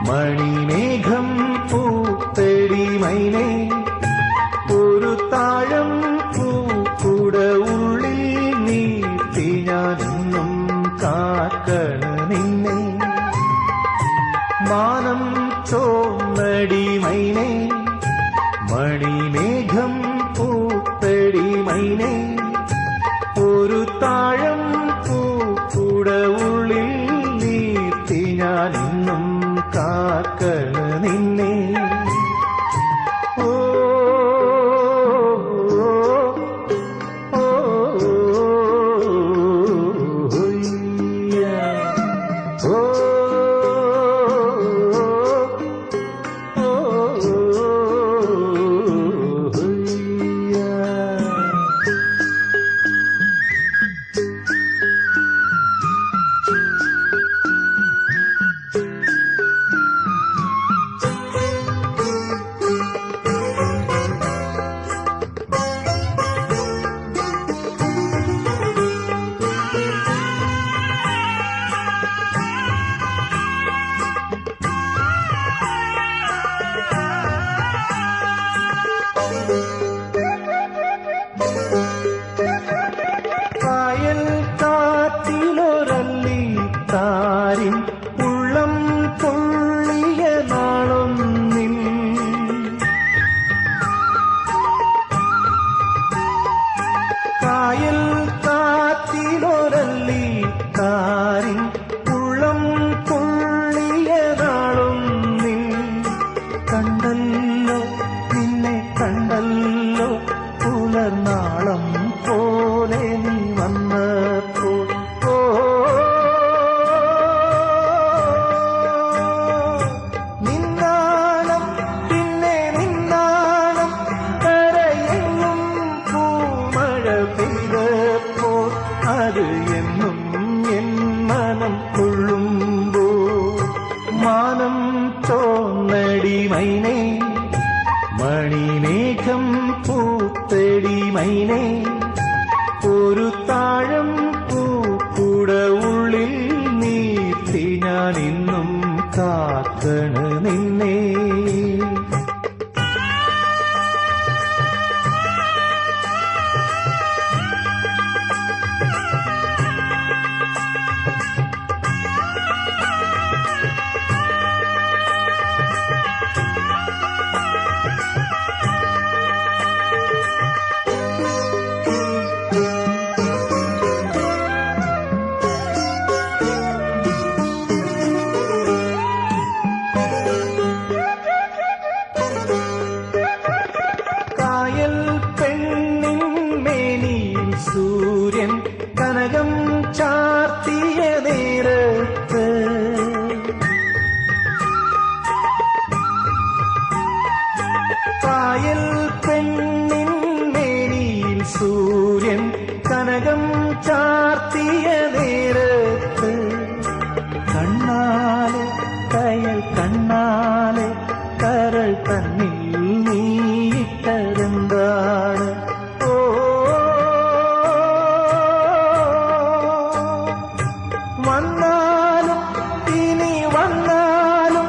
മണിമേഘം പൂത്തടി മൈനേ, ഒരു താഴം പൂക്കുട ഉള്ളിൽ നീട്ടി ഞാനെന്നും കാക്കണ നിന്നെ. മാനം ചോന്നടി മൈനേ, മണിമേഘം പൂത്തടി മൈനേ, ഒരു താഴം പൂക്കുട ഉള്ളിൽ നീട്ടി ഞാനെന്നും കാക്കണ നിന്നെ. കായൽ കാറ്റിലൊരല്ലി താരിൻ ഉള്ളം പൊള്ളിയ നാളൊന്നിൽ, കായൽ കാറ്റിലൊരല്ലി താരിൻ ഉള്ളം പൊള്ളിയ നാളൊന്നിൽ, കണ്ടല്ലോ നിന്നെ കണ്ടല്ലോ പുലർനാളം പോലെ നീ വന്നപ്പോൾ. നിന്നാണം പിന്നെ നിന്നാണം കരയെങ്ങും പൂമഴ പെയ്തപ്പോൾ, അത് എന്നും എൻ മനം കൊള്ളുമ്പോൾ. മാനം ചോന്നടി മൈനേ, മണിമേഘം പൂത്തടി മൈനേ, ഒരു താഴം പൂക്കുട ഉള്ളിൽ നീട്ടി ഞാനിന്നും കാക്കണ നിന്നെ. കായൽ പെണ്ണിൻ മേനിയിൽ സൂര്യൻ കനകം ചാർത്തിയ നേരത്ത്, കായൽ പെണ്ണിൻ മേനിയിൽ സൂര്യൻ കനകം ചാർത്തിയ നേരത്ത്, കണ്ണാലെ കയൽ കണ്ണാലെ കരൾ തന്നിൽ നീയിട്ടതെന്താണ്? വന്നാലും ഇനി വന്നാലും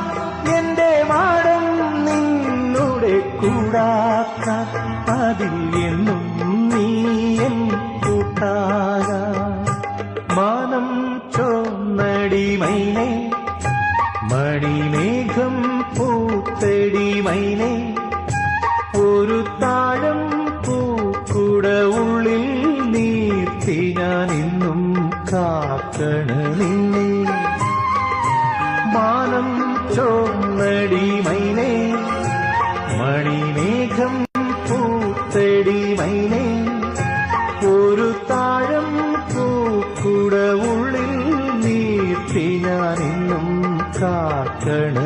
എന്റെ മാടം നിന്നുടെ കൂടാക്കാൻ, അതിൽ എന്നും നീ എൻ കൂട്ടാകാൻ. മാനം ചോന്നടി മൈനേ, മണിമേഘം പൂത്തടി മൈനേ, ഒരു താഴം പൂക്കുട ഉള്ളിൽ നീട്ടി ഞാനിന്നും കാക്കണ നിന്നെ. മാനം ചോന്നടി മൈനേ, മണിമേഘം പൂത്തടി മൈനേ, ഒരു താഴം പൂക്കുട ഉള്ളിൽ നീട്ടി ഞാനിന്നും കാക്കണ